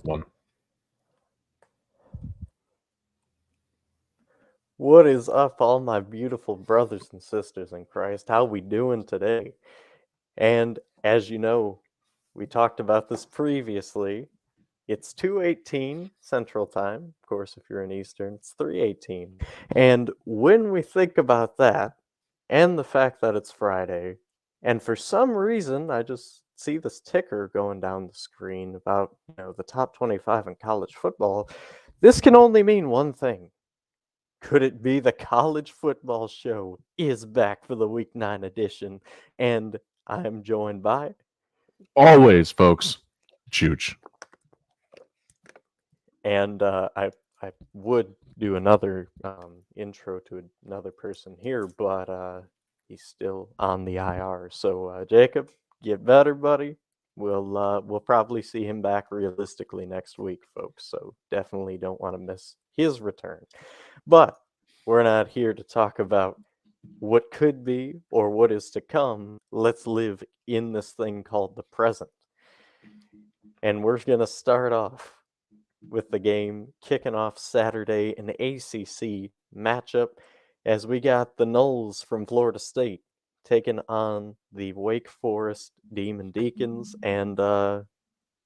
with one. What is up, all my beautiful brothers and sisters in Christ? How we doing today? And as you know, we talked about this previously. It's 2:18 Central Time. Of course, if you're in Eastern, it's 3:18. And when we think about that, and the fact that it's Friday, and for some reason, I just see this ticker going down the screen about, the top 25 in college football, this can only mean one thing. Could it be the college football show is back for the week 9 edition? And I'm joined by, Always, folks. Chooch. and I would do another intro to another person here, but he's still on the IR. So Jacob, get better, buddy. We'll probably see him back realistically next week, folks. So definitely don't want to miss his return. But we're not here to talk about what could be or what is to come. Let's live in this thing called the present. And we're going to start off with the game kicking off Saturday, an ACC matchup, as we got the Noles from Florida State taking on the Wake Forest Demon Deacons. And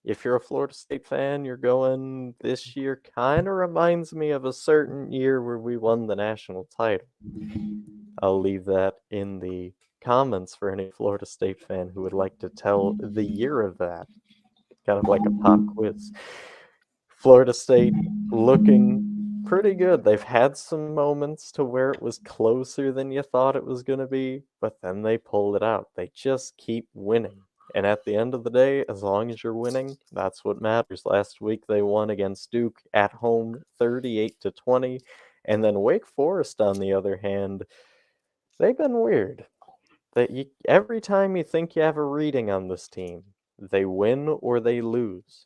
if you're a Florida State fan, you're going, this year kind of reminds me of a certain year where we won the national title. I'll leave that in the comments for any Florida State fan who would like to tell the year of that. Kind of like a pop quiz. Florida State looking pretty good. They've had some moments to where it was closer than you thought it was going to be, but then they pulled it out. They just keep winning. And at the end of the day, as long as you're winning, that's what matters. Last week they won against Duke at home 38-20. And then Wake Forest, on the other hand, they've been weird. Every time you think you have a reading on this team, they win or they lose.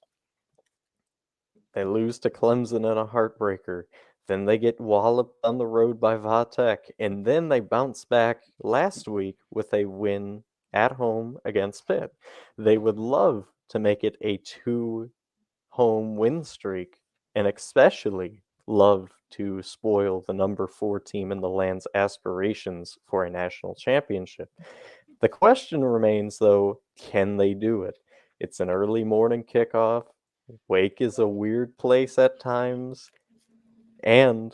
They lose to Clemson in a heartbreaker. Then they get walloped on the road by Vatech. And then they bounce back last week with a win at home against Pitt. They would love to make it a 2-home win streak, and especially love to spoil the number 4 team in the land's aspirations for a national championship. The question remains, though, can they do it? It's an early morning kickoff. Wake is a weird place at times, and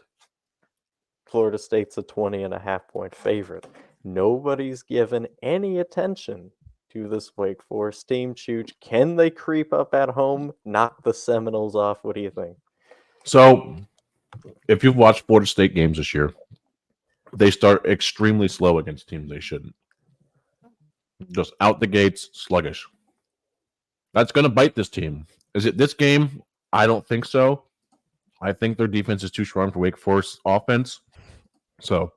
Florida State's a 20.5-point favorite. Nobody's given any attention to this Wake Forest team. Chooch, can they creep up at home, knock the Seminoles off? What do you think? So, if you've watched Florida State games this year, they start extremely slow against teams they shouldn't. Just out the gates, sluggish. That's going to bite this team. Is it this game? I don't think so. I think their defense is too strong for Wake Forest offense. So,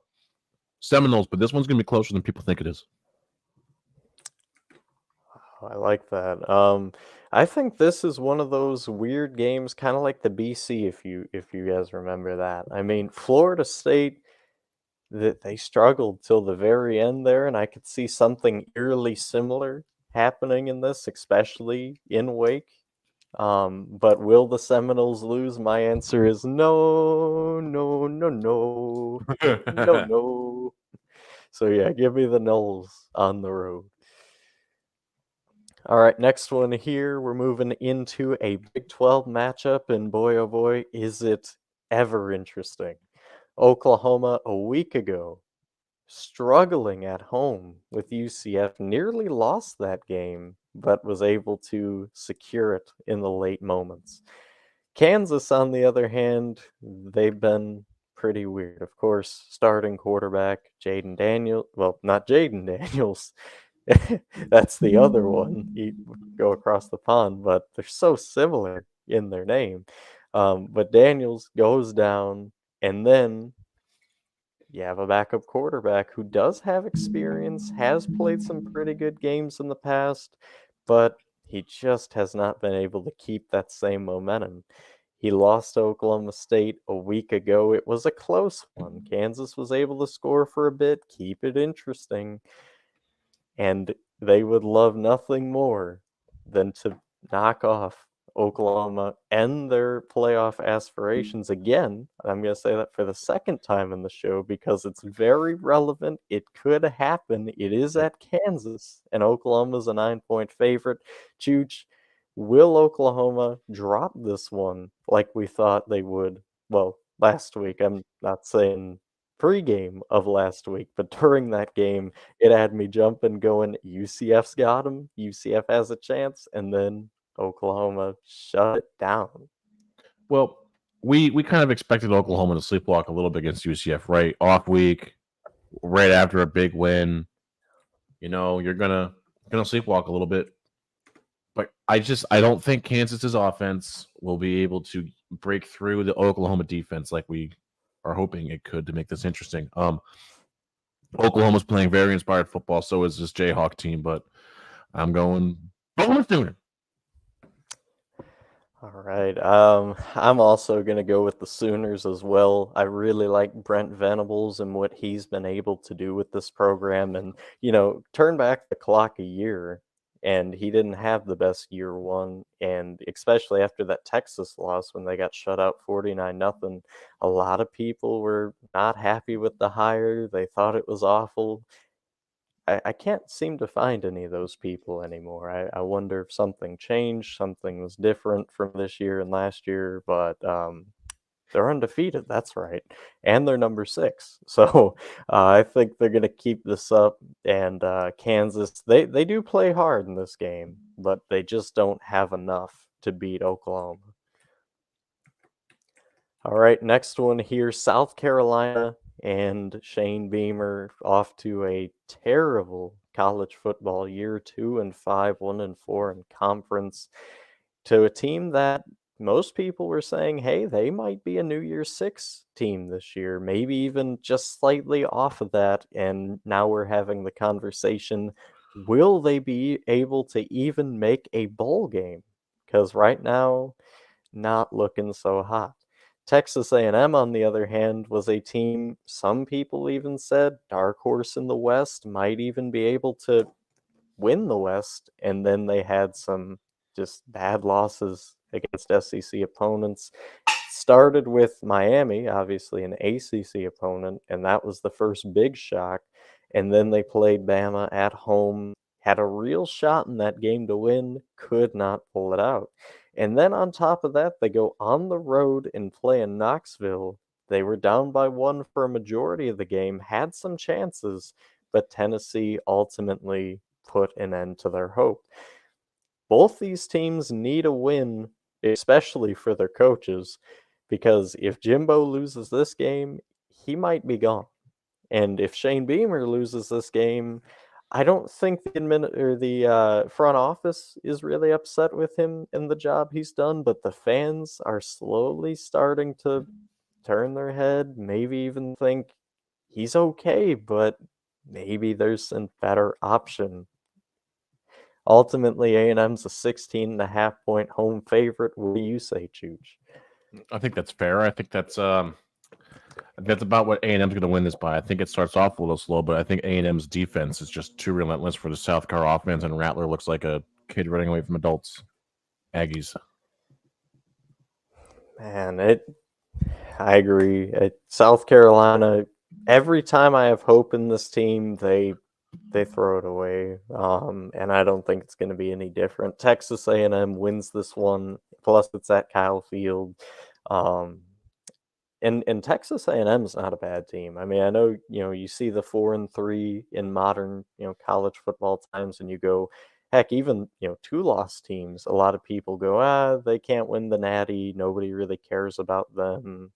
Seminoles, but this one's going to be closer than people think it is. I like that. I think this is one of those weird games, kind of like the BC, if you guys remember that. I mean, Florida State, that they struggled till the very end there, and I could see something eerily similar happening in this, especially in Wake. But will the Seminoles lose? My answer is no, no, no, no, no, no. So yeah, give me the Noles on the road. All right, next one here. We're moving into a Big 12 matchup, and boy, oh boy, is it ever interesting. Oklahoma a week ago, struggling at home with UCF, nearly lost that game, but was able to secure it in the late moments. Kansas, on the other hand, they've been pretty weird. Of course, starting quarterback Jaden Daniels, well, not Jaden Daniels. That's the other one. You go across the pond, but they're so similar in their name. But Daniels goes down, and then you have a backup quarterback who does have experience, has played some pretty good games in the past, but he just has not been able to keep that same momentum. He lost to Oklahoma State a week ago. It was a close one. Kansas was able to score for a bit, keep it interesting, and they would love nothing more than to knock off Oklahoma end their playoff aspirations again. I'm going to say that for the second time in the show because it's very relevant. It could happen. It is at Kansas, and Oklahoma's a 9-point favorite. Chooch, will Oklahoma drop this one like we thought they would? Well, last week. I'm not saying pre-game of last week, but during that game, it had me jumping, going, UCF's got him. UCF has a chance, and then Oklahoma shut it down. Well, we kind of expected Oklahoma to sleepwalk a little bit against UCF, right? Off week, right after a big win. You're gonna sleepwalk a little bit. But I don't think Kansas's offense will be able to break through the Oklahoma defense like we are hoping it could to make this interesting. Oklahoma's playing very inspired football, so is this Jayhawk team, but I'm going Bowman Sooner. All right. I'm also going to go with the Sooners as well. I really like Brent Venables and what he's been able to do with this program. And, turn back the clock a year, and he didn't have the best year one. And especially after that Texas loss when they got shut out 49-0, a lot of people were not happy with the hire. They thought it was awful. I can't seem to find any of those people anymore. I wonder if something changed, something was different from this year and last year, but they're undefeated. That's right, and they're number 6. So I think they're going to keep this up. And Kansas, they do play hard in this game, but they just don't have enough to beat Oklahoma. All right, next one here, South Carolina and Shane Beamer off to a terrible college football year, 2-5, 1-4 in conference, to a team that most people were saying, hey, they might be a New Year's 6 team this year, maybe even just slightly off of that. And now we're having the conversation, will they be able to even make a bowl game? Because right now, not looking so hot. Texas A&M, on the other hand, was a team some people even said dark horse in the West, might even be able to win the West, and then they had some just bad losses against SEC opponents. Started with Miami, obviously an ACC opponent, and that was the first big shock. And then they played Bama at home, had a real shot in that game to win, could not pull it out. And then on top of that, they go on the road and play in Knoxville. They were down by 1 for a majority of the game, had some chances, but Tennessee ultimately put an end to their hope. Both these teams need a win, especially for their coaches, because if Jimbo loses this game, he might be gone. And if Shane Beamer loses this game, I don't think the front office is really upset with him and the job he's done, but the fans are slowly starting to turn their head, maybe even think he's okay, but maybe there's a better option. Ultimately, A&M's a 16.5-point home favorite. What do you say, Chooch? I think that's fair. I think that's about what A&M's going to win this by. I think it starts off a little slow, but I think A&M's defense is just too relentless for the South Carolina offense, and Rattler looks like a kid running away from adults. Aggies. Man, I agree. South Carolina, every time I have hope in this team, they throw it away. And I don't think it's going to be any different. Texas A&M wins this one. Plus, it's at Kyle Field. And Texas A&M is not a bad team. I mean, I know, you see the 4-3 in modern, college football times, and you go, heck, even, 2-loss teams, a lot of people go, they can't win the Natty. Nobody really cares about them.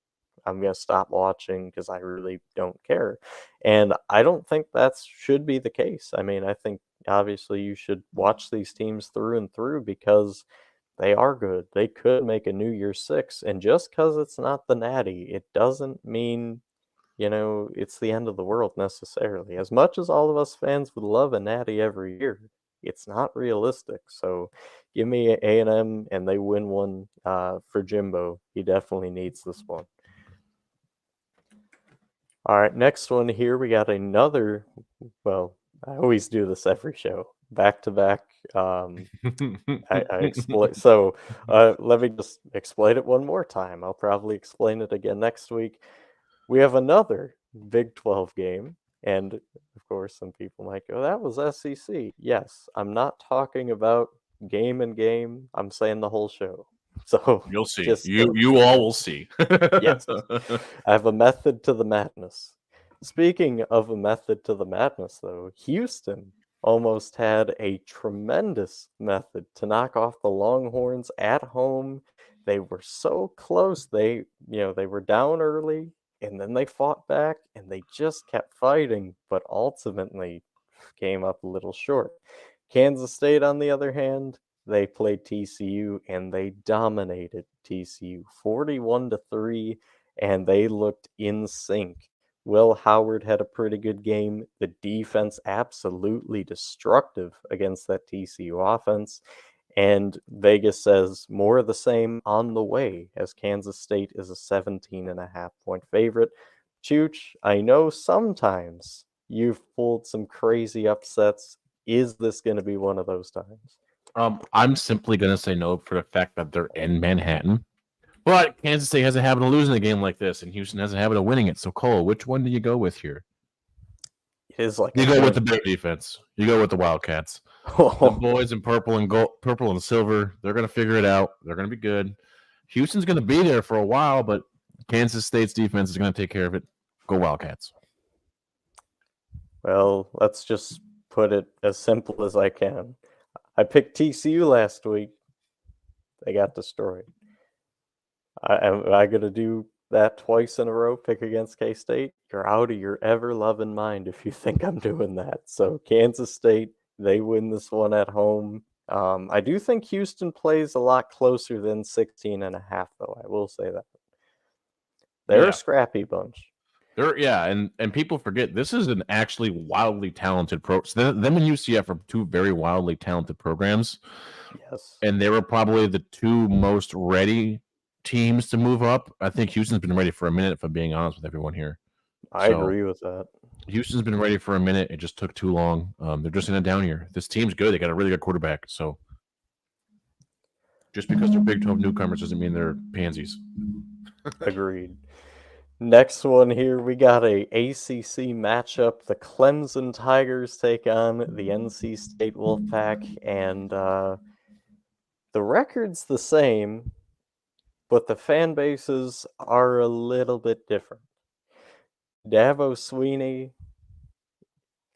I'm going to stop watching because I really don't care. And I don't think that should be the case. I mean, I think obviously you should watch these teams through and through because they are good. They could make a New Year's 6. And just because it's not the Natty, it doesn't mean, it's the end of the world necessarily. As much as all of us fans would love a Natty every year, it's not realistic. So give me A&M, and they win one for Jimbo. He definitely needs this one. All right, next one here, we got another, well, I always do this every show. back to back. I explain. So let me just explain it one more time. I'll probably explain it again next week. We have another Big 12 game, and of course, some people might go, "That was SEC." Yes, I'm not talking about game and game. I'm saying the whole show. So You'll see. just You all will see. yes, I have a method to the madness. Speaking of a method to the madness, though, Houston almost had a tremendous method to knock off the Longhorns at home. They were so close. They were down early and then they fought back and they just kept fighting, but ultimately came up a little short. Kansas State, on the other hand, they played TCU and they dominated TCU 41-3, and they looked in sync. Will Howard had a pretty good game. The defense absolutely destructive against that TCU offense. And Vegas says more of the same on the way, as Kansas State is a 17.5-point favorite. Chooch, I know sometimes you've pulled some crazy upsets. Is this going to be one of those times? I'm simply gonna say no for the fact that they're in Manhattan. But Kansas State has a habit of losing a game like this, and Houston has a habit of winning it. So, Cole, which one do you go with here? It is like You go with the better defense. You go with the Wildcats. The boys in purple and gold, purple and silver, they're gonna figure it out. They're gonna be good. Houston's gonna be there for a while, but Kansas State's defense is gonna take care of it. Go Wildcats. Well, let's just put it as simple as I can. I picked TCU last week. They got destroyed. Am I going to do that twice in a row, pick against K-State? You're out of your ever-loving mind if you think I'm doing that. So Kansas State, they win this one at home. I do think Houston plays a lot closer than 16.5, though. I will say that. They're a scrappy bunch. And people forget this is an actually wildly talented pro. So them and UCF are two very wildly talented programs. Yes. And they were probably the two most ready teams to move up. I think Houston's been ready for a minute, if I'm being honest with everyone here. I agree with that. Houston's been ready for a minute. It just took too long. They're just in a down year. This team's good. They got a really good quarterback. So just because they're Big 12 newcomers doesn't mean they're pansies. Agreed. Next one here, we got a ACC matchup. The Clemson Tigers take on the NC State Wolfpack, and the record's the same, but the fan bases are a little bit different. Dabo Swinney,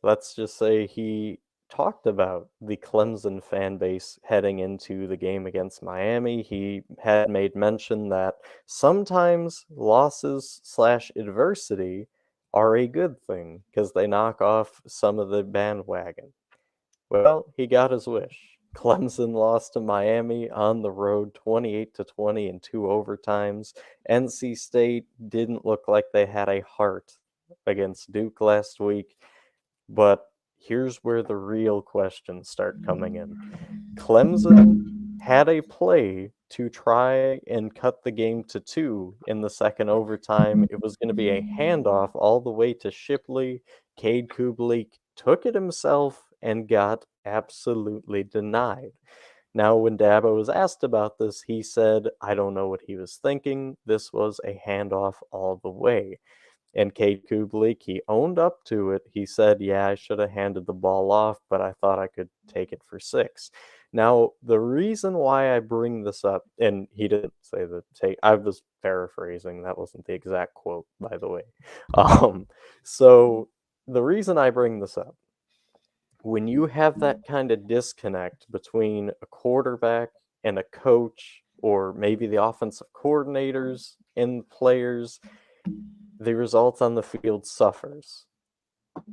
let's just say he talked about the Clemson fan base heading into the game against Miami. He had made mention that sometimes losses/adversity are a good thing because they knock off some of the bandwagon. Well, he got his wish. Clemson lost to Miami on the road 28-20 in 2 overtimes. NC State didn't look like they had a heart against Duke last week. But here's where the real questions start coming in. Clemson had a play to try and cut the game to 2 in the second overtime. It was going to be a handoff all the way to Shipley. Cade Kubalik took it himself and got absolutely denied. Now, when Dabo was asked about this, he said, I don't know what he was thinking. This was a handoff all the way. And Cade Kubalik, he owned up to it. He said, yeah, I should have handed the ball off, but I thought I could take it for 6. Now, the reason why I bring this up, and he didn't say the take, I was paraphrasing. That wasn't the exact quote, by the way. So the reason I bring this up, when you have that kind of disconnect between a quarterback and a coach, or maybe the offensive coordinators and players, the result on the field suffers.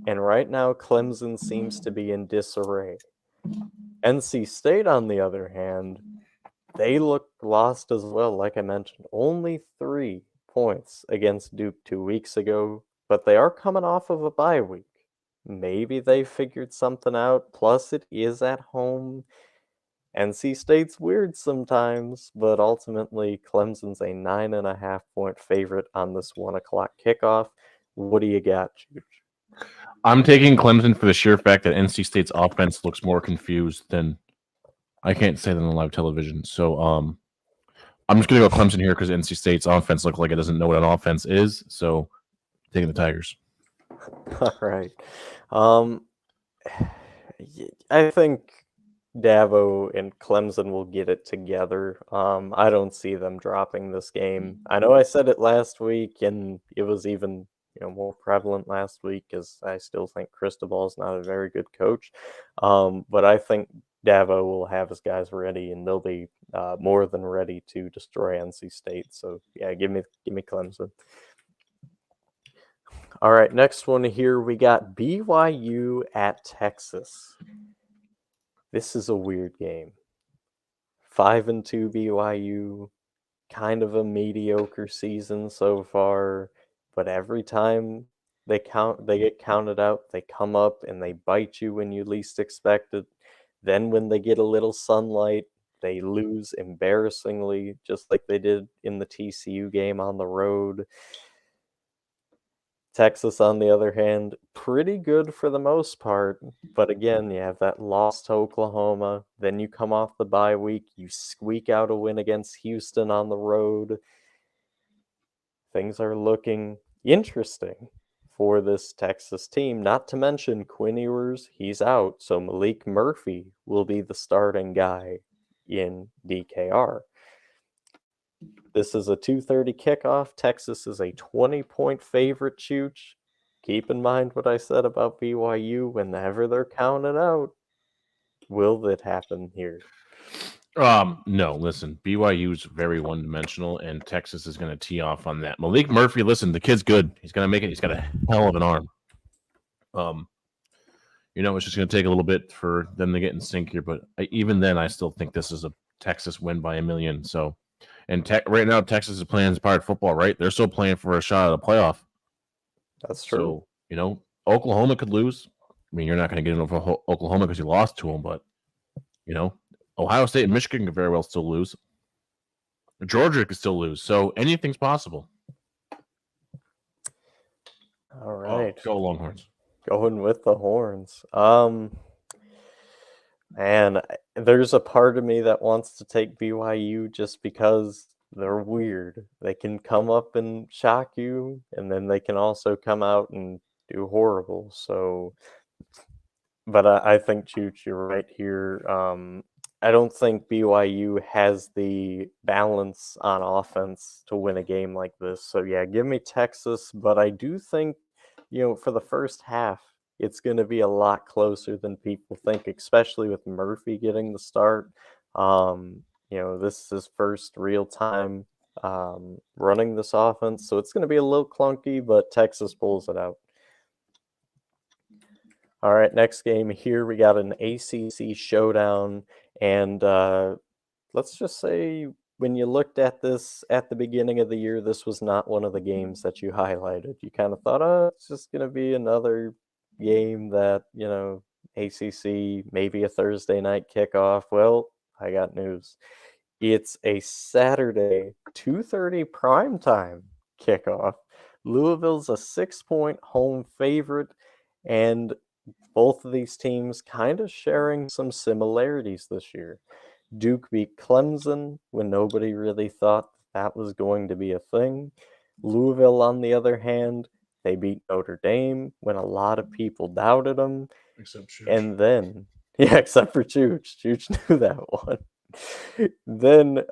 And right now, Clemson seems to be in disarray. NC State, on the other hand, they look lost as well. Like I mentioned, only 3 points against Duke 2 weeks ago, but they are coming off of a bye week. Maybe they figured something out. Plus, it is at home. NC State's weird sometimes, but ultimately, Clemson's a 9.5-point favorite on this 1 o'clock kickoff. What do you got, Juge? I'm taking Clemson for the sheer fact that NC State's offense looks more confused than I can't say that on live television. So I'm just gonna go Clemson here because NC State's offense looks like it doesn't know what an offense is. So taking the Tigers. All right. I think Davo and Clemson will get it together. I don't see them dropping this game. I know I said it last week, and it was even more prevalent last week because I still think Cristobal is not a very good coach. But I think Davo will have his guys ready, and they'll be more than ready to destroy NC State. So yeah, give me Clemson. All right, next one here we got BYU at Texas. This is a weird game. 5-2 BYU, kind of a mediocre season so far, but every time they get counted out, they come up and they bite you when you least expect it. Then when they get a little sunlight, they lose embarrassingly, just like they did in the TCU game on the road. Texas, on the other hand, pretty good for the most part. But again, you have that loss to Oklahoma. Then you come off the bye week. You squeak out a win against Houston on the road. Things are looking interesting for this Texas team. Not to mention Quinn Ewers, he's out. So Malik Murphy will be the starting guy in DKR. This is a 2:30 kickoff. Texas is a 20-point favorite, Chooch. Keep in mind what I said about BYU. Whenever they're counted out, will that happen here? No, listen, BYU is very one-dimensional, and Texas is going to tee off on that. Malik Murphy, listen, the kid's good. He's going to make it. He's got a hell of an arm. It's just going to take a little bit for them to get in sync here, but even then, I still think this is a Texas win by a million. So, and right now, Texas is playing Inspired football, right? They're still playing for a shot at a playoff. That's true. So, Oklahoma could lose. I mean, you're not going to get in over Oklahoma because you lost to them, but, Ohio State and Michigan could very well still lose. Georgia could still lose. So anything's possible. All right. Go Longhorns. Going with the horns. And there's a part of me that wants to take BYU just because they're weird. They can come up and shock you, and then they can also come out and do horrible. So, but I think, Chooch, you're right here. I don't think BYU has the balance on offense to win a game like this. So, yeah, give me Texas. But I do think, for the first half, it's going to be a lot closer than people think, especially with Murphy getting the start. This is his first real time running this offense. So, it's going to be a little clunky, but Texas pulls it out. All right, next game here, we got an ACC showdown. And let's just say when you looked at this at the beginning of the year, this was not one of the games that you highlighted. You kind of thought, it's just going to be another game that, ACC, maybe a Thursday night kickoff. Well, I got news. It's a Saturday, 2:30 primetime kickoff. Louisville's a 6-point home favorite, and both of these teams kind of sharing some similarities this year. Duke beat Clemson when nobody really thought that was going to be a thing. Louisville, on the other hand, they beat Notre Dame when a lot of people doubted them. Except Chooch. And then, except for Chooch. Chooch knew that one. Then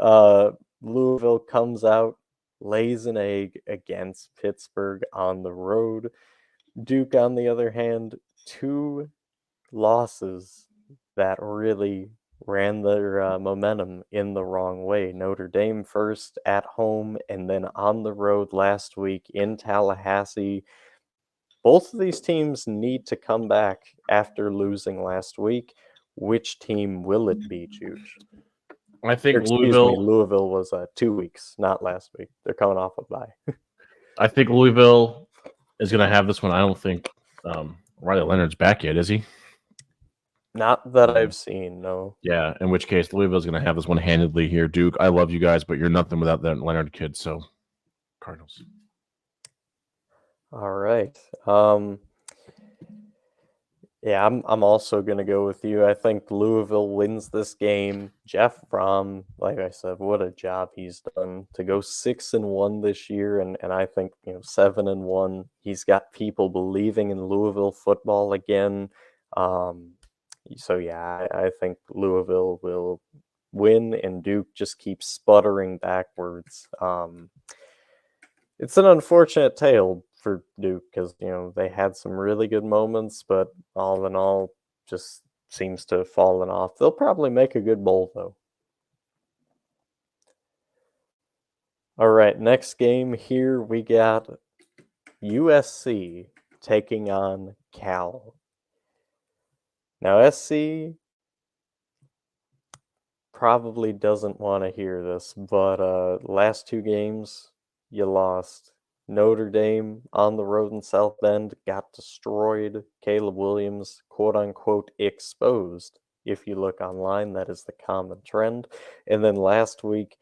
Louisville comes out, lays an egg against Pittsburgh on the road. Duke, on the other hand, 2 losses that really ran their momentum in the wrong way. Notre Dame first at home and then on the road last week in Tallahassee. Both of these teams need to come back after losing last week. Which team will it be, Chooch? I think Louisville. Louisville was 2 weeks, not last week. They're coming off a bye. I think Louisville is going to have this one. I don't think Riley Leonard's back yet, is he? Not that I've seen, no. Yeah, in which case Louisville's going to have this one handedly here. Duke, I love you guys, but you're nothing without that Leonard kid. So, Cardinals. All right. Yeah, I'm also gonna go with you. I think Louisville wins this game. Jeff Fromm, like I said, what a job he's done to go 6-1 this year, and I think 7-1. He's got people believing in Louisville football again. Um, so yeah, I think Louisville will win, and Duke just keeps sputtering backwards. It's an unfortunate tale for Duke because they had some really good moments, but all in all, just seems to have fallen off. They'll probably make a good bowl though. All right, next game here we got USC taking on Cal. Now SC probably doesn't want to hear this, but last two games you lost. Notre Dame on the road in South Bend got destroyed. Caleb Williams, quote unquote, exposed. If you look online, that is the common trend. And then last week,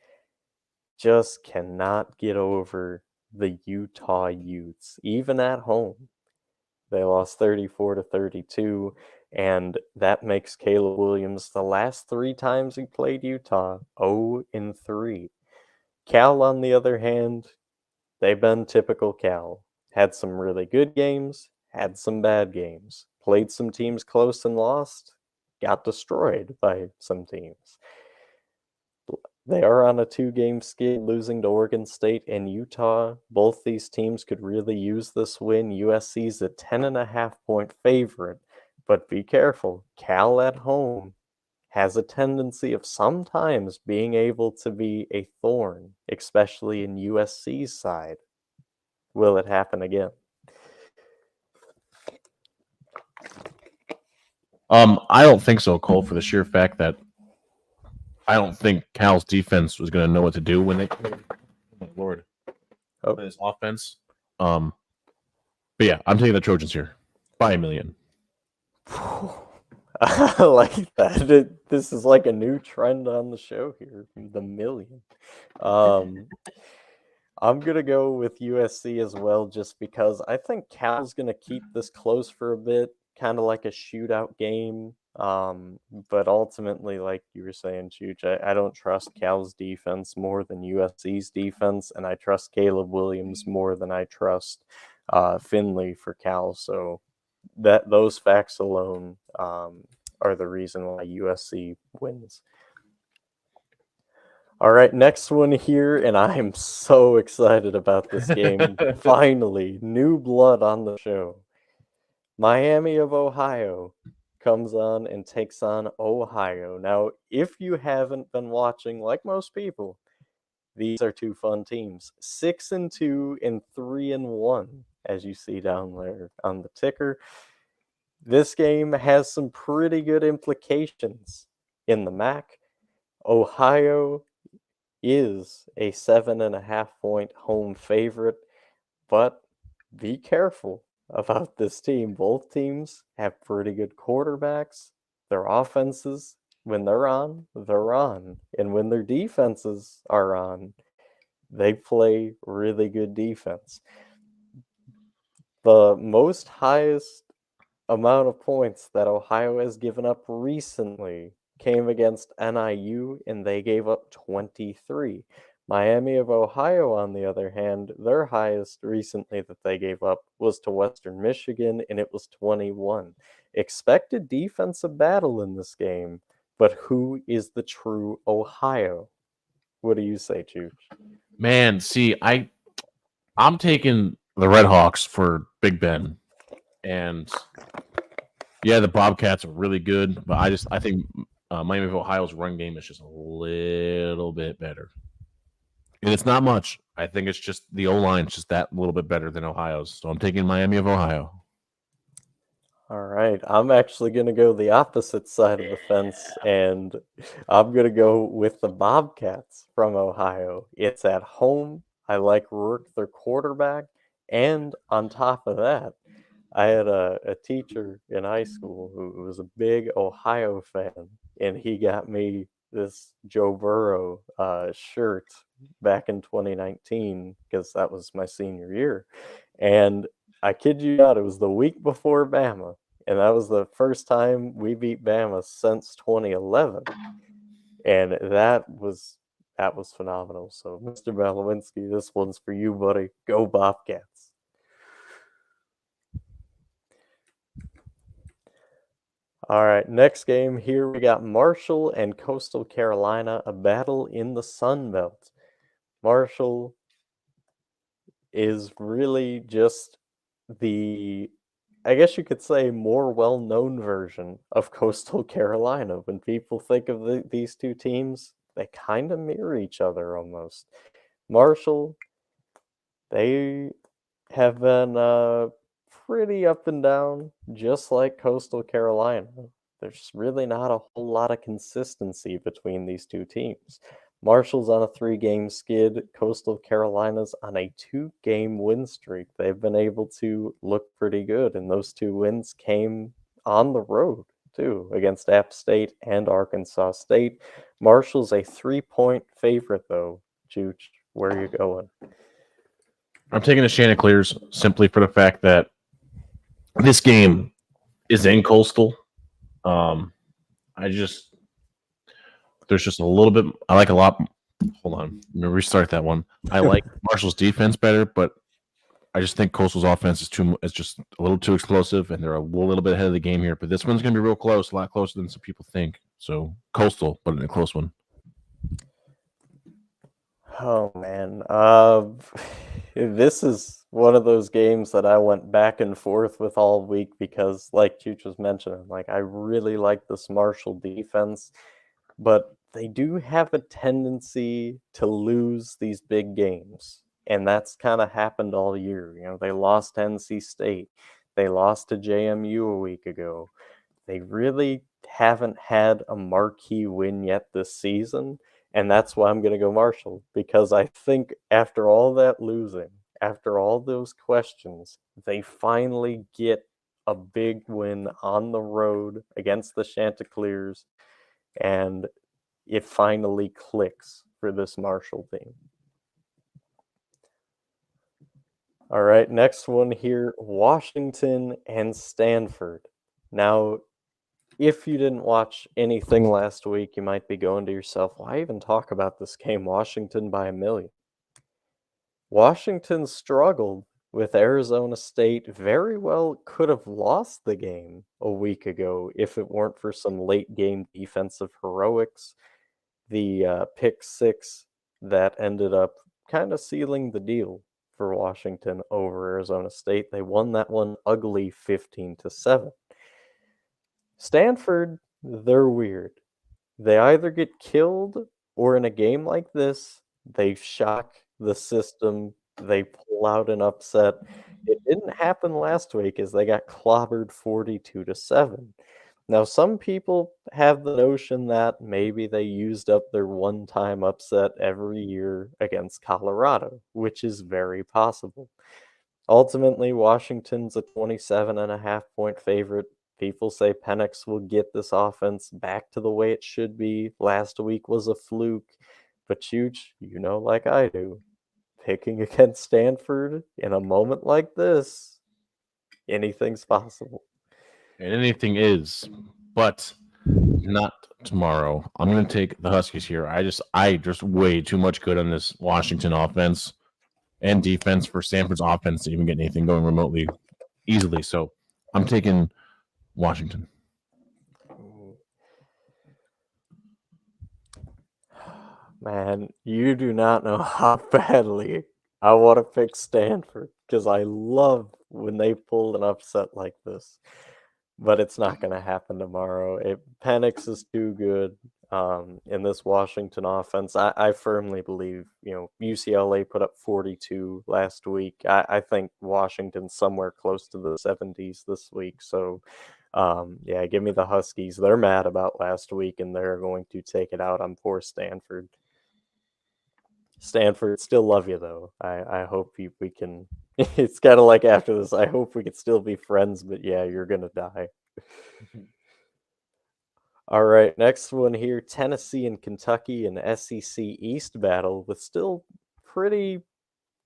just cannot get over the Utah Utes, even at home. They lost 34-32, and that makes Caleb Williams the last three times he played Utah 0-3. Cal, on the other hand, they've been typical Cal. Had some really good games, had some bad games, played some teams close and lost, got destroyed by some teams. They are on a 2-game skid, losing to Oregon State and Utah. Both these teams could really use this win. USC's a 10.5-point favorite, but be careful. Cal at home has a tendency of sometimes being able to be a thorn, especially in USC's side. Will it happen again? I don't think so, Cole, for the sheer fact that I don't think Cal's defense was going to know what to do when they played. Oh my Lord. Oh. His offense. But yeah, I'm taking the Trojans here by 1 million. I like that. This is like a new trend on the show here, the million. I'm going to go with USC as well, just because I think Cal's going to keep this close for a bit, kind of like a shootout game. But ultimately, like you were saying, Chooch, I don't trust Cal's defense more than USC's defense, and I trust Caleb Williams more than I trust Finley for Cal. So those facts alone are the reason why USC wins. All right, next one here, and I am so excited about this game. Finally, new blood on the show. Miami of Ohio comes on and takes on Ohio. Now, if you haven't been watching, like most people, these are two fun teams. 6-2 and 3-1, as you see down there on the ticker. This game has some pretty good implications in the MAC. Ohio is a 7.5-point home favorite, but be careful about this team. Both teams have pretty good quarterbacks. Their offenses, when they're on, they're on. And when their defenses are on, they play really good defense. The most highest amount of points that Ohio has given up recently came against NIU, and they gave up 23. Miami of Ohio, on the other hand, their highest recently that they gave up was to Western Michigan, and it was 21. Expected defensive battle in this game, but who is the true Ohio? What do you say, Chooch? Man, see, I'm taking the Red Hawks for Big Ben, and yeah, the Bobcats are really good, but I think Miami of Ohio's run game is just a little bit better, and it's not much. I think it's just the O line's just that little bit better than Ohio's, so I'm taking Miami of Ohio. All right, I'm actually going to go the opposite side of the fence, and I'm going to go with the Bobcats from Ohio. It's at home. I like Rourke, their quarterback, and on top of that, I had a teacher in high school who was a big Ohio fan, and he got me this Joe Burrow shirt back in 2019 because that was my senior year. And I kid you not, it was the week before Bama, and that was the first time we beat Bama since 2011, and that was phenomenal. So, Mr. Malowinski, this one's for you, buddy. Go Bobcats! All right, next game here we got Marshall and Coastal Carolina, a battle in the Sun Belt. Marshall is really just the, I guess you could say, more well-known version of Coastal Carolina. When people think of these two teams, they kind of mirror each other almost. Marshall, they have been pretty up and down, just like Coastal Carolina. There's really not a whole lot of consistency between these two teams. Marshall's on a 3-game skid. Coastal Carolina's on a 2-game win streak. They've been able to look pretty good, and those 2 wins came on the road, too, against App State and Arkansas State. Marshall's a 3-point favorite, though. Chooch, where are you going? I'm taking the Chanticleers simply for the fact that this game is in Coastal. There's just a little bit. I like a lot. Hold on, let me restart that one. I like Marshall's defense better, but I just think Coastal's offense is just a little too explosive, and they're a little bit ahead of the game here. But this one's going to be real close, a lot closer than some people think. So Coastal, but in a close one. Oh man, this is one of those games that I went back and forth with all week because, like Chooch was mentioning, like I really like this Marshall defense, but they do have a tendency to lose these big games, and that's kind of happened all year. You know, they lost to NC State, they lost to JMU a week ago. They really haven't had a marquee win yet this season. And that's why I'm going to go Marshall, because I think after all that losing, after all those questions, they finally get a big win on the road against the Chanticleers, and it finally clicks for this Marshall team. All right, next one here, Washington and Stanford. Now, if you didn't watch anything last week, you might be going to yourself, why even talk about this game? Washington by 1,000,000. Washington struggled with Arizona State. Very well could have lost the game a week ago if it weren't for some late game defensive heroics. The pick 6 that ended up kind of sealing the deal for Washington over Arizona State. They won that one ugly 15-7. Stanford, they're weird. They either get killed, or in a game like this, they shock the system, they pull out an upset. It didn't happen last week as they got clobbered 42-7. Now, some people have the notion that maybe they used up their one-time upset every year against Colorado, which is very possible. Ultimately, Washington's a 27.5-point favorite. People say Penix will get this offense back to the way it should be. Last week was a fluke. But Chooch, you know like I do, picking against Stanford in a moment like this, anything's possible. And anything is, but not tomorrow. I'm going to take the Huskies here. I just way too much good on this Washington offense and defense for Stanford's offense to even get anything going remotely easily. So I'm taking Washington. Man, you do not know how badly I want to pick Stanford because I love when they pull an upset like this. But it's not going to happen tomorrow. Penix is too good in this Washington offense. I firmly believe, UCLA put up 42 last week. I think Washington's somewhere close to the 70s this week. So, yeah, give me the Huskies. They're mad about last week, and they're going to take it out on poor Stanford. Stanford, still love you, though. I hope we can... It's kind of like after this, I hope we could still be friends, but yeah, you're going to die. All right, next one here, Tennessee and Kentucky, an SEC East battle with still pretty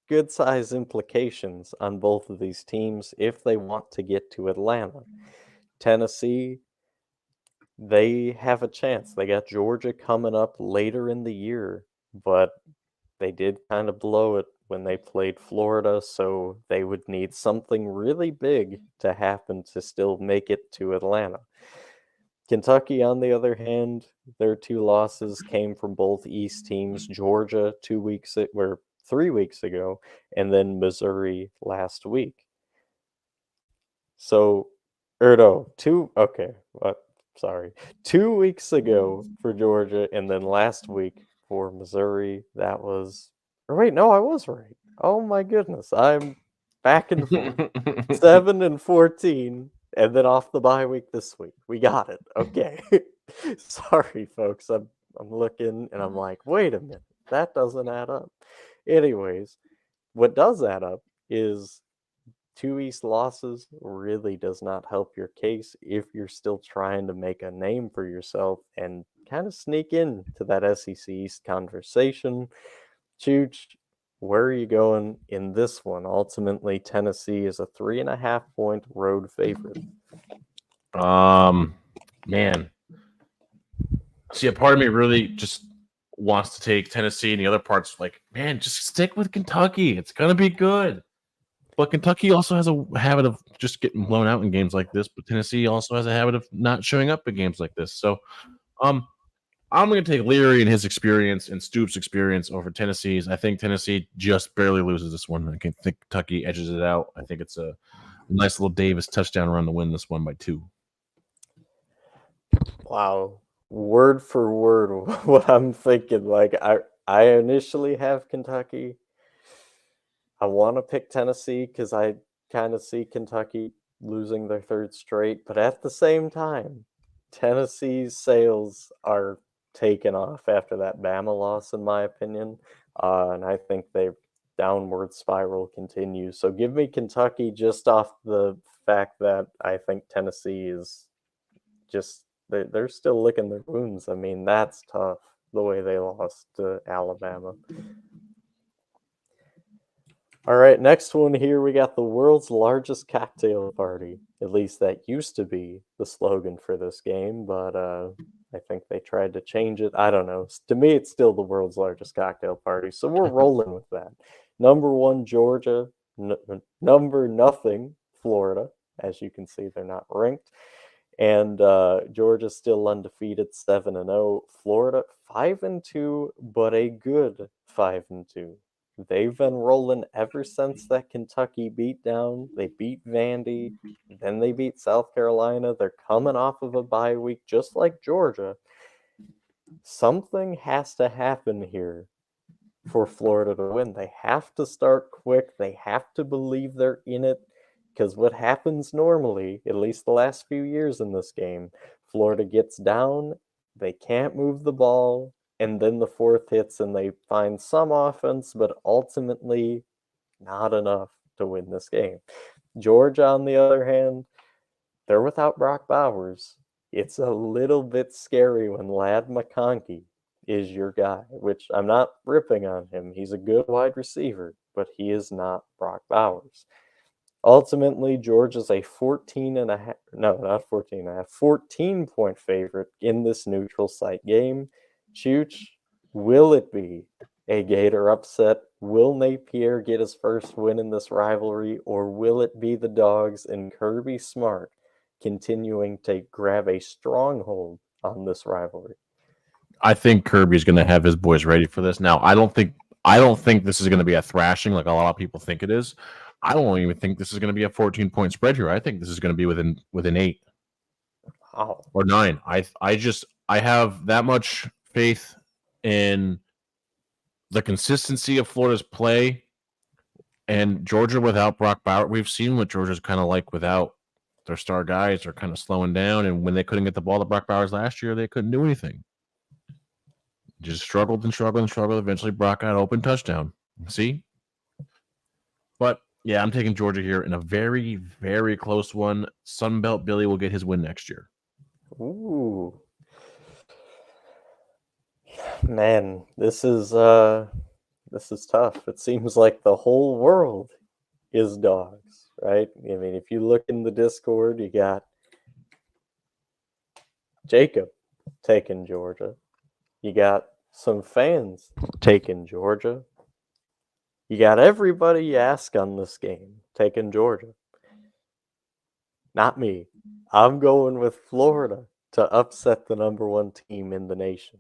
good size implications on both of these teams if they want to get to Atlanta. Tennessee, they have a chance. They got Georgia coming up later in the year, but they did kind of blow it when they played Florida, so they would need something really big to happen to still make it to Atlanta. Kentucky, on the other hand, their 2 losses came from both East teams. Georgia 3 weeks ago, and then Missouri last week. So, or no, sorry, 2 weeks ago for Georgia, and then last week for Missouri. That was, or wait, no, I was right. Oh my goodness, I'm back and forth. 7-14, and then off the bye week this week. We got it. Okay. Sorry, folks. I'm looking and I'm like, wait a minute, that doesn't add up. Anyways, what does add up is 2 East losses really does not help your case if you're still trying to make a name for yourself and kind of sneak into that SEC East conversation. Chooch, where are you going in this one? Ultimately, Tennessee is a 3.5-point road favorite. Man. See, a part of me really just wants to take Tennessee, and the other part's like, man, just stick with Kentucky. It's gonna be good. But Kentucky also has a habit of just getting blown out in games like this, but Tennessee also has a habit of not showing up in games like this. So I'm going to take Leary and his experience and Stoops' experience over Tennessee's. I think Tennessee just barely loses this one. I think Kentucky edges it out. I think it's a nice little Davis touchdown run to win this one by 2. Wow. Word for word what I'm thinking. Like, I initially have Kentucky. I want to pick Tennessee because I kind of see Kentucky losing their 3rd straight, but at the same time, Tennessee's sails are taken off after that Bama loss, in my opinion, and I think their downward spiral continues. So give me Kentucky just off the fact that I think Tennessee is just they're still licking their wounds. I mean, that's tough the way they lost to Alabama. All right, next one here, we got the world's largest cocktail party. At least that used to be the slogan for this game, but I think they tried to change it. I don't know. To me, it's still the world's largest cocktail party, so we're rolling with that. Number 1, Georgia. Number nothing, Florida. As you can see, they're not ranked. And Georgia's still undefeated, 7-0. Florida, 5-2, but a good 5-2. They've been rolling ever since that Kentucky beatdown. They beat Vandy, then they beat South Carolina. They're coming off of a bye week, just like Georgia. Something has to happen here for Florida to win. They have to start quick. They have to believe they're in it. Because what happens normally, at least the last few years in this game, Florida gets down, they can't move the ball, and then the 4th hits and they find some offense, but ultimately not enough to win this game. Georgia, on the other hand, they're without Brock Bowers. It's a little bit scary when Ladd McConkey is your guy, which I'm not ripping on him. He's a good wide receiver, but he is not Brock Bowers. Ultimately, Georgia's a 14-point favorite in this neutral site game. Chooch, will it be a Gator upset? Will Napier get his first win in this rivalry, or will it be the Dogs and Kirby Smart continuing to grab a stronghold on this rivalry? I think Kirby's going to have his boys ready for this. Now, I don't think this is going to be a thrashing like a lot of people think it is. I don't even think this is going to be a 14-point spread here. I think this is going to be within 8 or 9. I have that much faith in the consistency of Florida's play, and Georgia without Brock Bowers. We've seen what Georgia's kind of like without their star guys. They're kind of slowing down, and when they couldn't get the ball to Brock Bowers last year, they couldn't do anything. Just struggled and struggled and struggled. Eventually, Brock got an open touchdown. See? But, yeah, I'm taking Georgia here in a very, very close one. Sunbelt Billy will get his win next year. Ooh. Man, this is tough. It seems like the whole world is Dogs, right? I mean, if you look in the Discord, you got Jacob taking Georgia. You got some fans taking Georgia. You got everybody you ask on this game taking Georgia. Not me. I'm going with Florida to upset the number one team in the nation.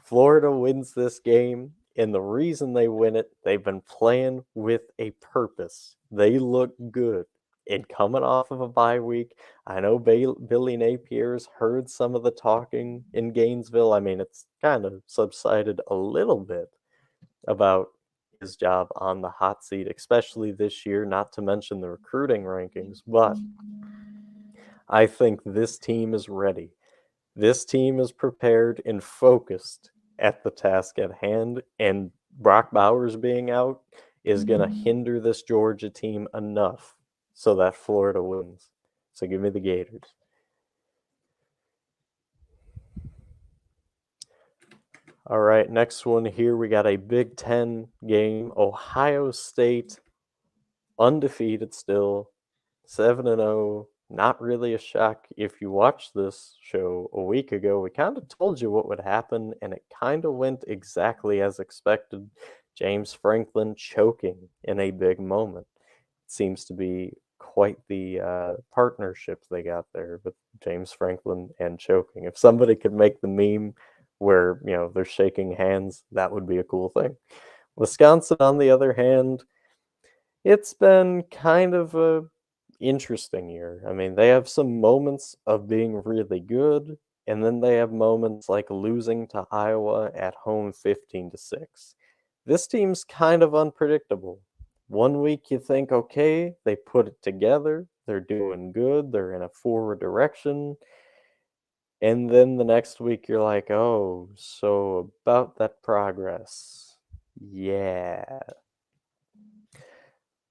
Florida wins this game, and the reason they win it, they've been playing with a purpose. They look good. And coming off of a bye week, I know Billy Napier's heard some of the talking in Gainesville. I mean, it's kind of subsided a little bit about his job on the hot seat, especially this year, not to mention the recruiting rankings. But I think this team is ready. This team is prepared and focused at the task at hand, and Brock Bowers being out is going to hinder this Georgia team enough so that Florida wins. So give me the Gators. All right, next one here. We got a Big Ten game. Ohio State, undefeated still, 7-0. Not really a shock. If you watched this show a week ago, we kind of told you what would happen, and it kind of went exactly as expected. James Franklin choking in a big moment. It seems to be quite the partnership they got there with James Franklin and choking. If somebody could make the meme where, you know, they're shaking hands, that would be a cool thing. Wisconsin, on the other hand, it's been kind of a interesting year. I mean, they have some moments of being really good, and then they have moments like losing to Iowa at home 15-6. This team's kind of unpredictable. One week you think, okay, they put it together, they're doing good, they're in a forward direction. And then the next week you're like, oh, so about that progress. Yeah.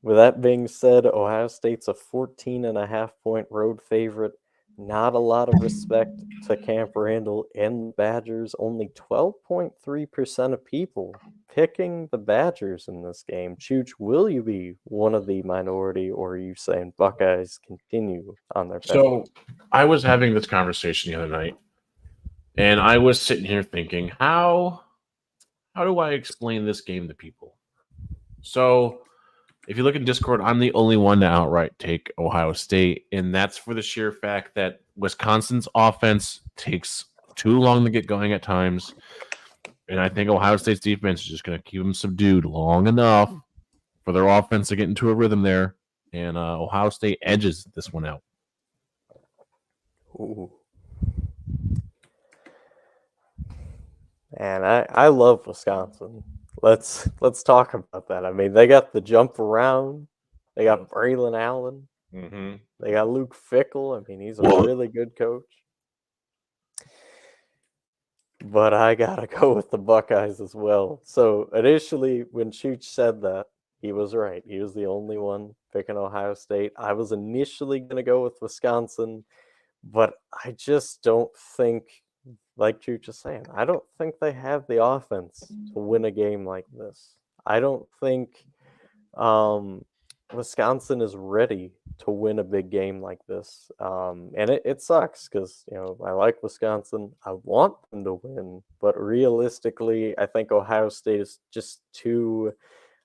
With that being said, Ohio State's a 14.5-point road favorite. Not a lot of respect to Camp Randall and the Badgers. Only 12.3% of people picking the Badgers in this game. Chooch, will you be one of the minority, or are you saying Buckeyes continue on their path? So I was having this conversation the other night, and I was sitting here thinking, how do I explain this game to people? So if you look at Discord, I'm the only one to outright take Ohio State, and that's for the sheer fact that Wisconsin's offense takes too long to get going at times, and I think Ohio State's defense is just going to keep them subdued long enough for their offense to get into a rhythm there, and Ohio State edges this one out. Ooh. And I love Wisconsin. Let's talk about that. I mean, they got the jump around. They got Braylon Allen. Mm-hmm. They got Luke Fickell. I mean, he's a really good coach. But I gotta go with the Buckeyes as well. So initially, when Chooch said that, he was right. He was the only one picking Ohio State. I was initially gonna go with Wisconsin, but I just don't think, like Chooch is saying, I don't think they have the offense to win a game like this. I don't think Wisconsin is ready to win a big game like this. And it sucks because, you know, I like Wisconsin. I want them to win. But realistically, I think Ohio State is just too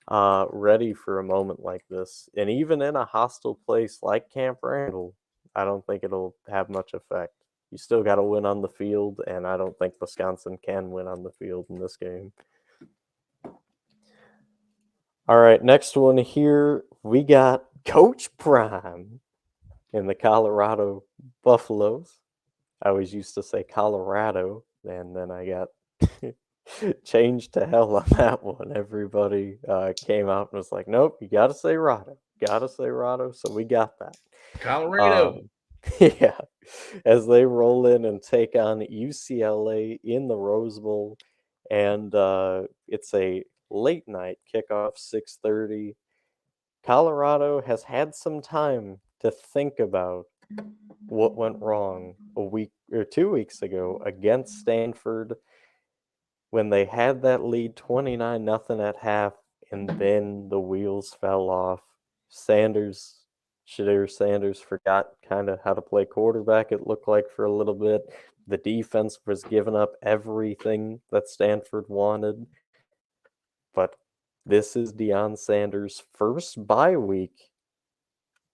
ready for a moment like this. And even in a hostile place like Camp Randall, I don't think it'll have much effect. You still got to win on the field, and I don't think Wisconsin can win on the field in this game. All right, next one here. We got Coach Prime in the Colorado Buffaloes. I always used to say Colorado, and then I got changed to hell on that one. Everybody came out and was like, nope, you got to say Rado. Got to say Rado, so we got that. Colorado. Yeah, as they roll in and take on UCLA in the Rose Bowl, and it's a late night kickoff, 6:30. Colorado has had some time to think about what went wrong a week or 2 weeks ago against Stanford when they had that lead 29-0 at half, and then the wheels fell off. Shadir Sanders forgot kind of how to play quarterback, it looked like, for a little bit. The defense was giving up everything that Stanford wanted. But this is Deion Sanders' first bye week,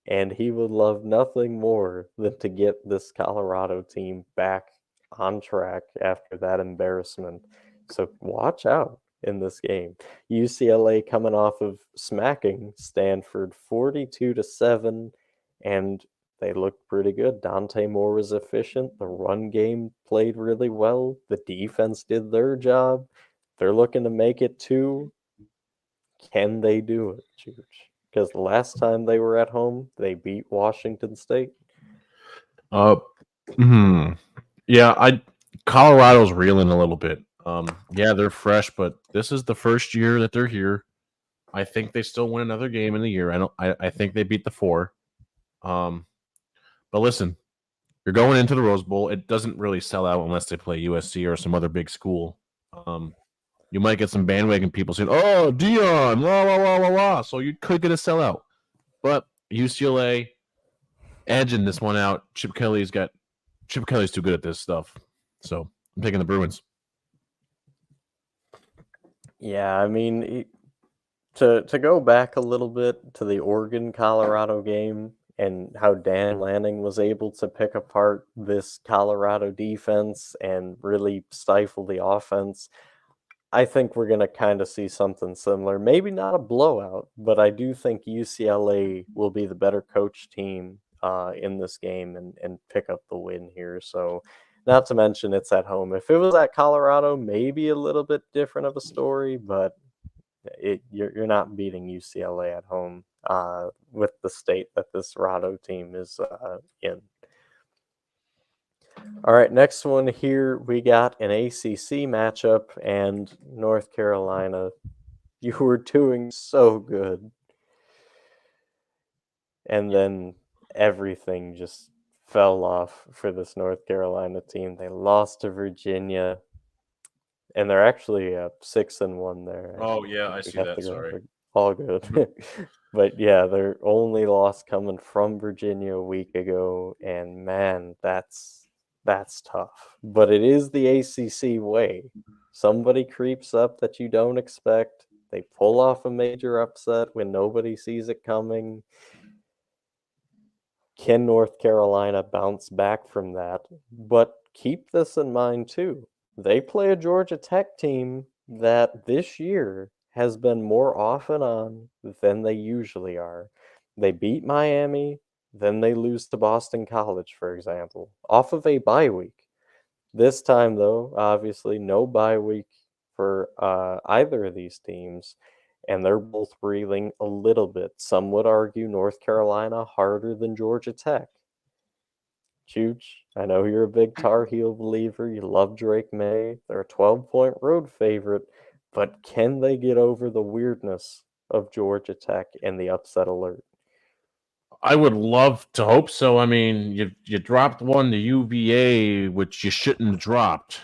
and he would love nothing more than to get this Colorado team back on track after that embarrassment. So watch out in this game. UCLA coming off of smacking Stanford 42-7, and they looked pretty good. Dante Moore was efficient. The run game played really well. The defense did their job. They're looking to make it too. Can they do it, Chooch? Because the last time they were at home, they beat Washington State. Uh, yeah, Colorado's reeling a little bit. Yeah, they're fresh, but this is the first year that they're here. I think they still win another game in the year. I think they beat the 4. But listen, you're going into the Rose Bowl. It doesn't really sell out unless they play USC or some other big school. You might get some bandwagon people saying, "Oh, Deion, la la la la la." So you could get a sellout, but UCLA edging this one out. Chip Kelly's too good at this stuff, so I'm taking the Bruins. Yeah, I mean, to go back a little bit to the Oregon-Colorado game and how Dan Lanning was able to pick apart this Colorado defense and really stifle the offense. I think we're going to kind of see something similar. Maybe not a blowout, but I do think UCLA will be the better coach team in this game and pick up the win here. So, not to mention it's at home. If it was at Colorado, maybe a little bit different of a story, but you're not beating UCLA at home with the state that this Rado team is in. All right, next one here, we got an ACC matchup, and North Carolina, you were doing so good. And then everything just fell off for this North Carolina team. They lost to Virginia, and they're actually 6-1 there. Oh yeah, I see that. Sorry, all good. But yeah, their only loss coming from Virginia a week ago, and man, that's tough. But it is the ACC way. Somebody creeps up that you don't expect. They pull off a major upset when nobody sees it coming. Can North Carolina bounce back from that? But keep this in mind too. They play a Georgia Tech team that this year has been more off and on than they usually are. They beat Miami, then they lose to Boston College, for example, off of a bye week. This time, though, obviously, no bye week for either of these teams, and they're both reeling a little bit. Some would argue North Carolina harder than Georgia Tech. Chooch, I know you're a big Tar Heel believer. You love Drake May. They're a 12-point road favorite, but can they get over the weirdness of Georgia Tech and the upset alert? I would love to hope so. I mean, you dropped one to UVA, which you shouldn't have dropped.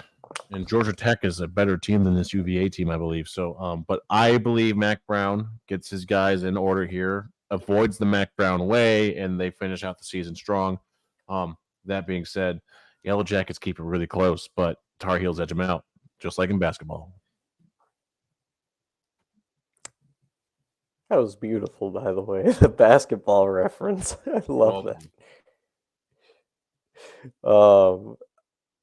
And Georgia Tech is a better team than this UVA team, I believe. So, but I believe Mac Brown gets his guys in order here, avoids the Mac Brown way, and they finish out the season strong. That being said, Yellow Jackets keep it really close, but Tar Heels edge them out, just like in basketball. That was beautiful, by the way. The basketball reference. I love that.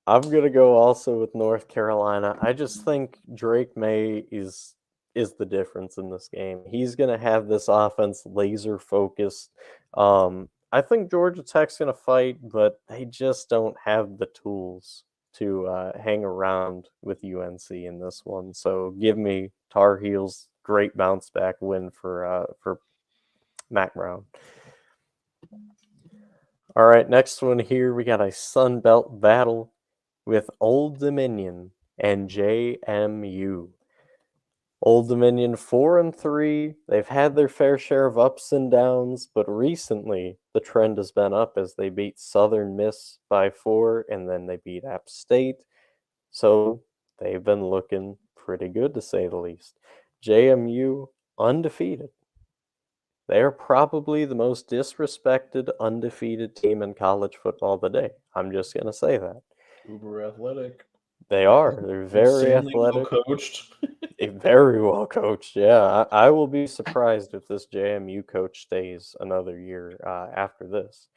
I'm gonna go also with North Carolina. I just think Drake May is the difference in this game. He's gonna have this offense laser focused. I think Georgia Tech's gonna fight, but they just don't have the tools to hang around with UNC in this one. So give me Tar Heels. Great bounce back win for Mac Brown. All right, next one here, we got a Sun Belt battle with Old Dominion and JMU. Old Dominion 4-3. They've had their fair share of ups and downs, but recently the trend has been up as they beat Southern Miss by 4, and then they beat App State. So they've been looking pretty good, to say the least. JMU undefeated. They are probably the most disrespected, undefeated team in college football today. I'm just going to say that. Uber athletic. They are. They're very athletic. Well coached. Very well coached. Yeah, I will be surprised if this JMU coach stays another year after this.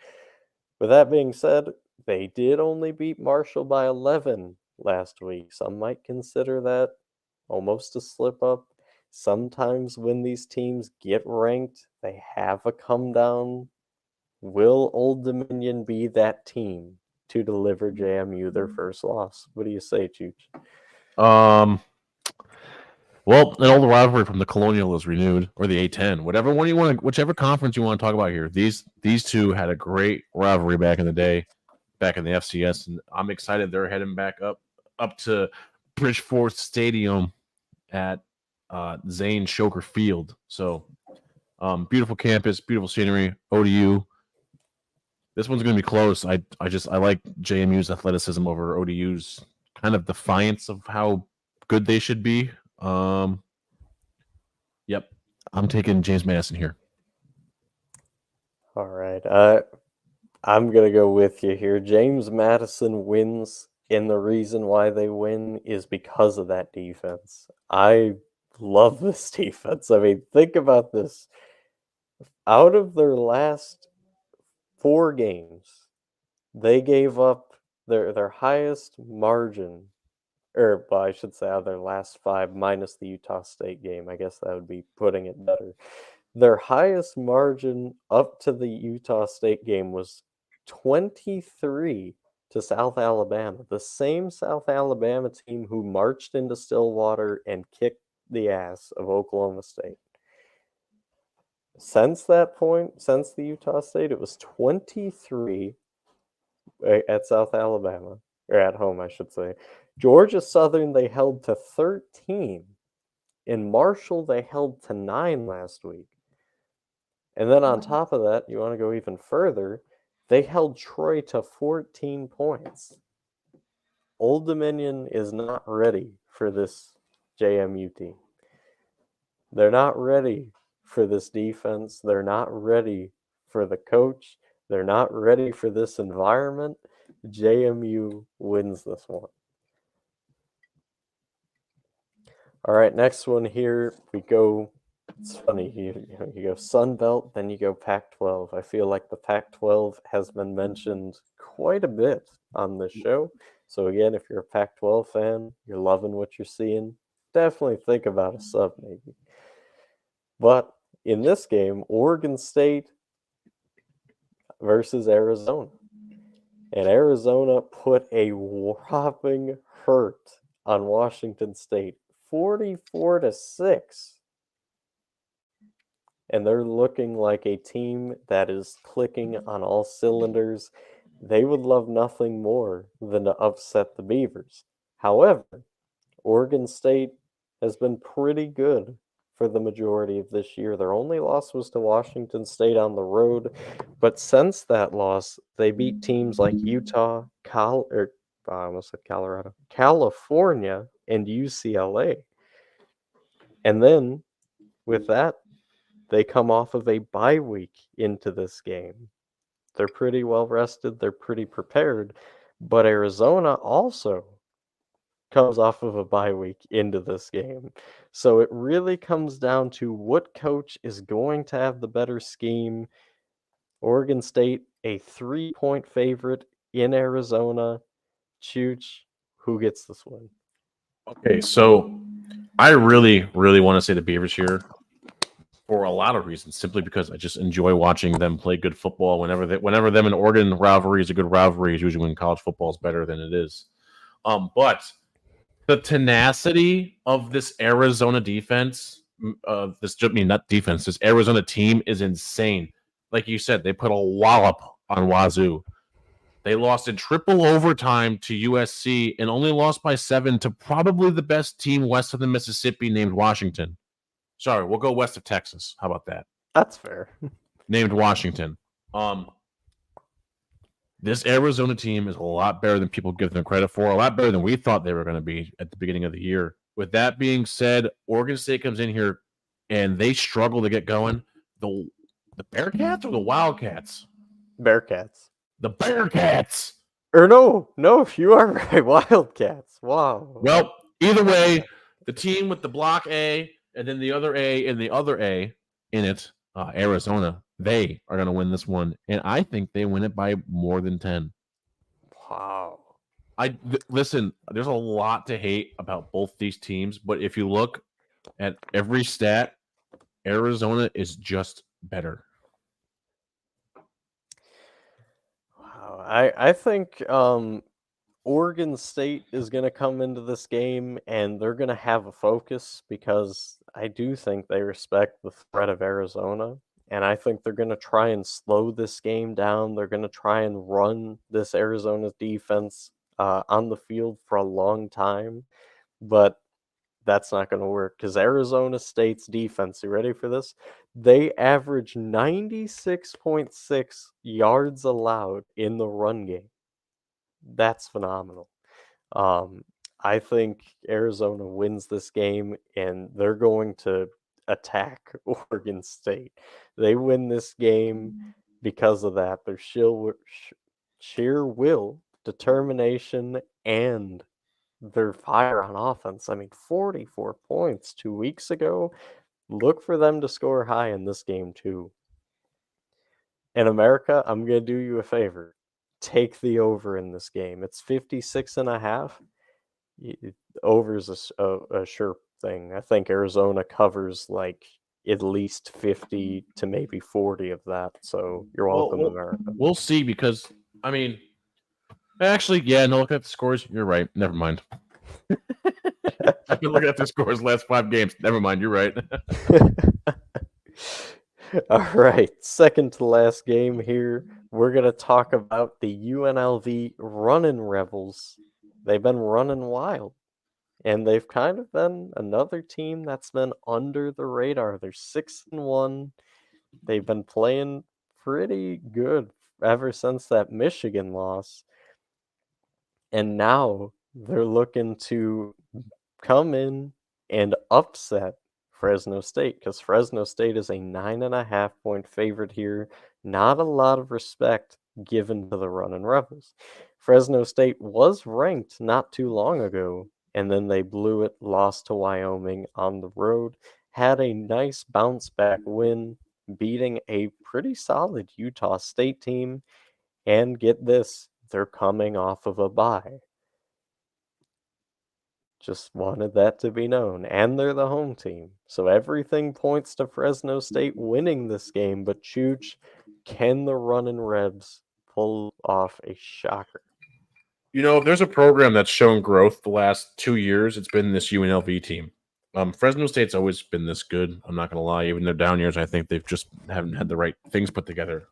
With that being said, they did only beat Marshall by 11 last week. Some might consider that almost a slip up. Sometimes when these teams get ranked, they have a come down. Will Old Dominion be that team to deliver JMU their first loss? What do you say, Chooch? Well, an old rivalry from the Colonial is renewed, or the A10, whatever one you want, whichever conference you want to talk about here. These two had a great rivalry back in the day, back in the FCS, and I'm excited they're heading back up to Bridgeforth Stadium at Zane Shoker Field. So, beautiful campus, beautiful scenery. ODU. This one's going to be close. I like JMU's athleticism over ODU's kind of defiance of how good they should be. Yep, I'm taking James Madison here. All right, I'm gonna go with you here. James Madison wins, and the reason why they win is because of that defense. I love this defense. I mean, think about this. Out of their last 4 games, they gave up their highest margin, or well, I should say out of their last 5 minus the Utah State game. I guess that would be putting it better. Their highest margin up to the Utah State game was 23 to South Alabama, the same South Alabama team who marched into Stillwater and kicked the ass of Oklahoma State. Since that point, since the Utah State, it was 23 at South Alabama, or at home, I should say. Georgia Southern, they held to 13. In Marshall, they held to 9 last week. And then on top of that, you want to go even further, they held Troy to 14 points. Old Dominion is not ready for this JMU team. They're not ready for this defense. They're not ready for the coach. They're not ready for this environment. JMU wins this one. All right, next one here, we go. It's funny, you go Sun Belt, then you go Pac-12. I feel like the Pac-12 has been mentioned quite a bit on this show. So again, if you're a Pac-12 fan, you're loving what you're seeing, definitely think about a sub maybe. But in this game, Oregon State versus Arizona. And Arizona put a whopping hurt on Washington State, 44-6. And they're looking like a team that is clicking on all cylinders. They would love nothing more than to upset the Beavers. However, Oregon State has been pretty good for the majority of this year. Their only loss was to Washington State on the road, but since that loss, they beat teams like Utah, Colorado, California, and UCLA. And then with that, they come off of a bye week into this game. They're pretty well rested. They're pretty prepared. But Arizona also comes off of a bye week into this game. So it really comes down to what coach is going to have the better scheme. Oregon State, a 3-point favorite in Arizona. Chooch, who gets this win? Okay, so I really, really want to say the Beavers here for a lot of reasons, simply because I just enjoy watching them play good football. Whenever them and Oregon rivalry is a good rivalry, is usually when college football is better than it is. But the tenacity of this Arizona defense, this Arizona team is insane. Like you said, they put a wallop on Wazoo. They lost in triple overtime to USC and only lost by 7 to probably the best team west of the Mississippi named Washington. Sorry, we'll go west of Texas. How about that? That's fair. Named Washington. This Arizona team is a lot better than people give them credit for, a lot better than we thought they were going to be at the beginning of the year. With that being said, Oregon State comes in here and they struggle to get going. The Bearcats or the Wildcats? Bearcats. The Bearcats Or no, you are right. Wildcats. Wow. Well, either way, the team with the block A and then the other A and the other A in it, Arizona, they are going to win this one. And I think they win it by more than 10. Wow. Listen, there's a lot to hate about both these teams, but if you look at every stat, Arizona is just better. Wow. I think Oregon State is going to come into this game and they're going to have a focus because I do think they respect the threat of Arizona. And I think they're going to try and slow this game down. They're going to try and run this Arizona defense on the field for a long time. But that's not going to work because Arizona State's defense, you ready for this? They average 96.6 yards allowed in the run game. That's phenomenal. Um, I think Arizona wins this game and they're going to attack Oregon State. They win this game because of that. Their sheer will, determination, and their fire on offense. I mean, 44 points 2 weeks ago. Look for them to score high in this game, too. In America, I'm going to do you a favor. Take the over in this game. It's 56.5. Over is a sure thing. I think Arizona covers like at least 50 to maybe 40 of that. So you're welcome, America. We'll see because, I mean, actually, yeah, no, look at the scores. You're right. Never mind. I've been looking at the scores last 5 games. Never mind. You're right. All right. Second to last game here. We're going to talk about the UNLV running Rebels. They've been running wild. And they've kind of been another team that's been under the radar. They're 6-1. They've been playing pretty good ever since that Michigan loss. And now they're looking to come in and upset Fresno State because Fresno State is a 9.5-point favorite here. Not a lot of respect given to the Runnin' Rebels. Fresno State was ranked not too long ago, and then they blew it, lost to Wyoming on the road, had a nice bounce back win, beating a pretty solid Utah State team, and get this, they're coming off of a bye. Just wanted that to be known. And they're the home team. So everything points to Fresno State winning this game. But Chooch, can the Runnin' Rebs pull off a shocker? You know, if there's a program that's shown growth the last 2 years, it's been this UNLV team. Fresno State's always been this good. I'm not going to lie. Even their down years, I think they've just haven't had the right things put together.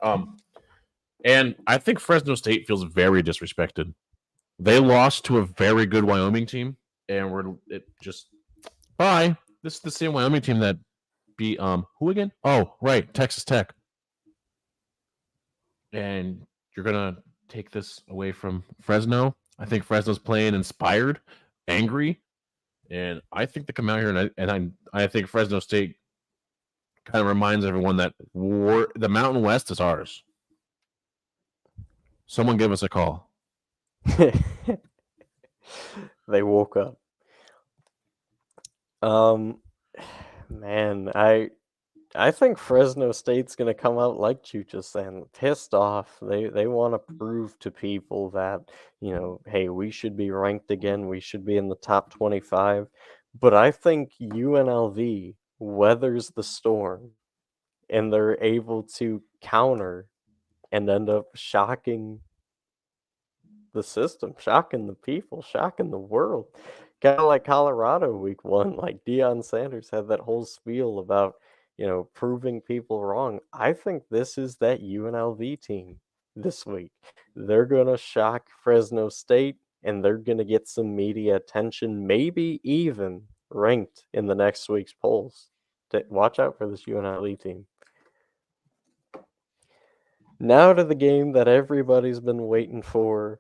And I think Fresno State feels very disrespected. They lost to a very good Wyoming team, and bye. This is the same Wyoming team that beat who again? Oh, right, Texas Tech. And you're gonna take this away from Fresno. I think Fresno's playing inspired, angry, and I think they come out here I think Fresno State kind of reminds everyone that the Mountain West is ours. Someone give us a call. They woke up. Man, I think Fresno State's gonna come out like you just saying, pissed off. They want to prove to people that, hey, we should be ranked again. We should be in the top 25. But I think UNLV weathers the storm and they're able to counter and end up shocking the system, shocking the people, shocking the world. Kind of like Colorado week 1, like Deion Sanders had that whole spiel about, proving people wrong. I think this is that UNLV team this week. They're going to shock Fresno State and they're going to get some media attention, maybe even ranked in the next week's polls. Watch out for this UNLV team. Now to the game that everybody's been waiting for.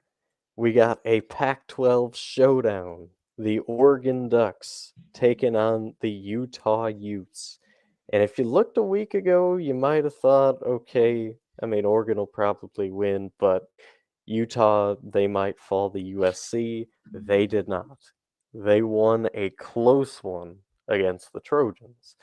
We got a Pac-12 showdown. The Oregon Ducks taking on the Utah Utes. And if you looked a week ago, you might have thought, okay, Oregon will probably win, but Utah, they might fall to USC. They did not. They won a close one against the Trojans.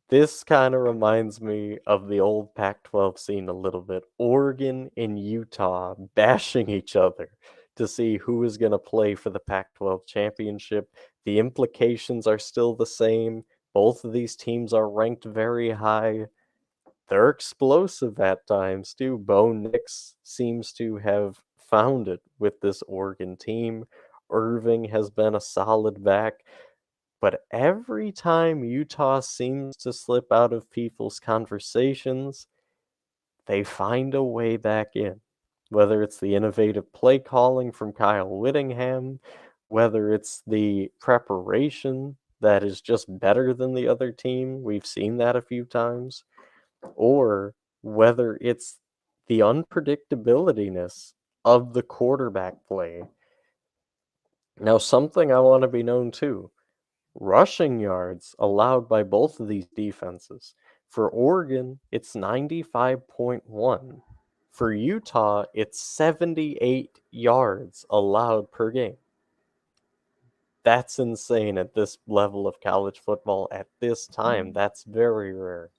This kind of reminds me of the old Pac-12 scene a little bit. Oregon and Utah bashing each other to see who is going to play for the Pac-12 championship. The implications are still the same. Both of these teams are ranked very high. They're explosive at times too. Bo Nix seems to have found it with this Oregon team. Irving has been a solid back. But every time Utah seems to slip out of people's conversations, they find a way back in. Whether it's the innovative play calling from Kyle Whittingham, whether it's the preparation that is just better than the other team, we've seen that a few times, or whether it's the unpredictability of the quarterback play. Now, something I want to be known too. Rushing yards allowed by both of these defenses. For Oregon, it's 95.1. For Utah, it's 78 yards allowed per game. That's insane at this level of college football at this time. That's very rare.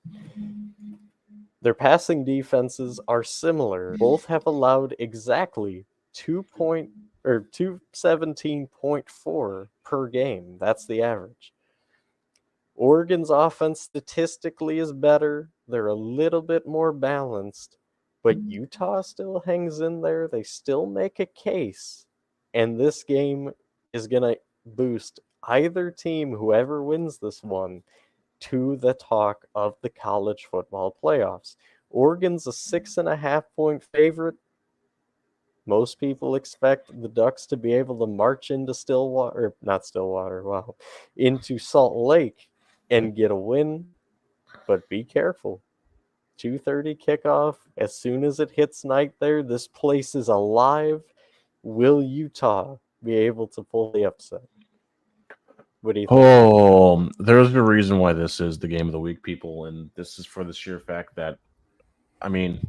Their passing defenses are similar. Both have allowed exactly 217.4 per game. That's the average. Oregon's offense statistically is better. They're a little bit more balanced, but Utah still hangs in there. They still make a case, and this game is going to boost either team, whoever wins this one, to the talk of the college football playoffs. Oregon's a 6.5-point favorite. Most people expect the Ducks to be able to march into into Salt Lake and get a win, but be careful. 2:30 kickoff. As soon as it hits night there, this place is alive. Will Utah be able to pull the upset? What do you think? Oh, there's a reason why this is the game of the week, people, and this is for the sheer fact that, I mean,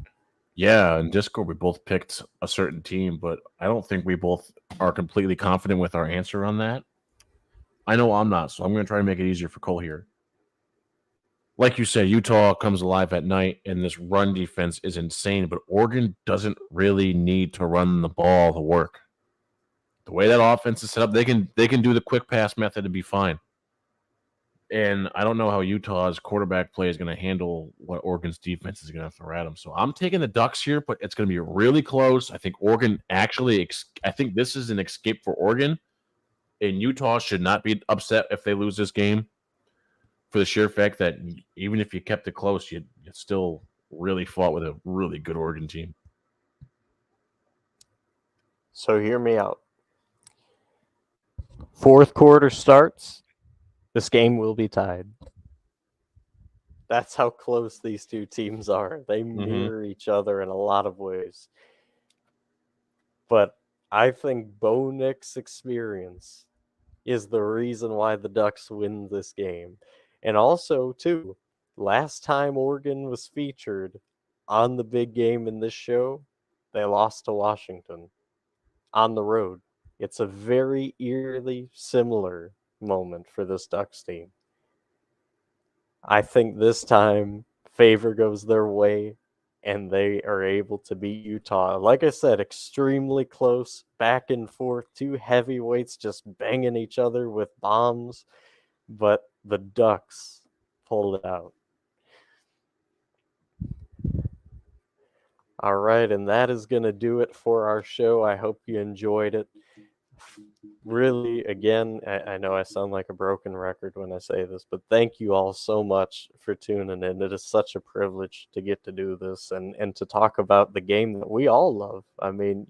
yeah, in Discord we both picked a certain team, but I don't think we both are completely confident with our answer on that. I know I'm not, so I'm going to try to make it easier for Cole here. Like you said, Utah comes alive at night, and this run defense is insane, but Oregon doesn't really need to run the ball to work. The way that offense is set up, they can do the quick pass method and be fine. And I don't know how Utah's quarterback play is going to handle what Oregon's defense is going to throw at them. So I'm taking the Ducks here, but it's going to be really close. I think Oregon actually, I think this is an escape for Oregon, and Utah should not be upset if they lose this game, for the sheer fact that even if you kept it close, you still really fought with a really good Oregon team. So hear me out. Fourth quarter starts. This game will be tied. That's how close these two teams are. They mirror each other in a lot of ways. But I think Bo Nix's experience is the reason why the Ducks win this game. And also, too, last time Oregon was featured on the big game in this show, they lost to Washington on the road. It's a very eerily similar moment for this Ducks team. I think this time favor goes their way and they are able to beat Utah. Like I said, extremely close, back and forth, two heavyweights just banging each other with bombs, but the Ducks pulled it out. All right, and that is going to do it for our show. I hope you enjoyed it. Really, again, I know I sound like a broken record when I say this, but thank you all so much for tuning in. It is such a privilege to get to do this and to talk about the game that we all love. I mean,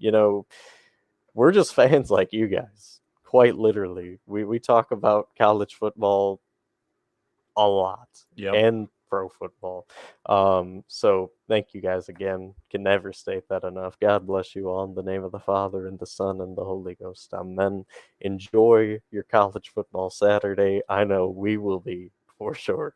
we're just fans like you guys, quite literally. We talk about college football a lot. Yep. And pro football. So thank you guys again. Can never state that enough. God bless you all in the name of the Father and the Son and the Holy Ghost. Amen. Enjoy your college football Saturday. I know we will be, for sure.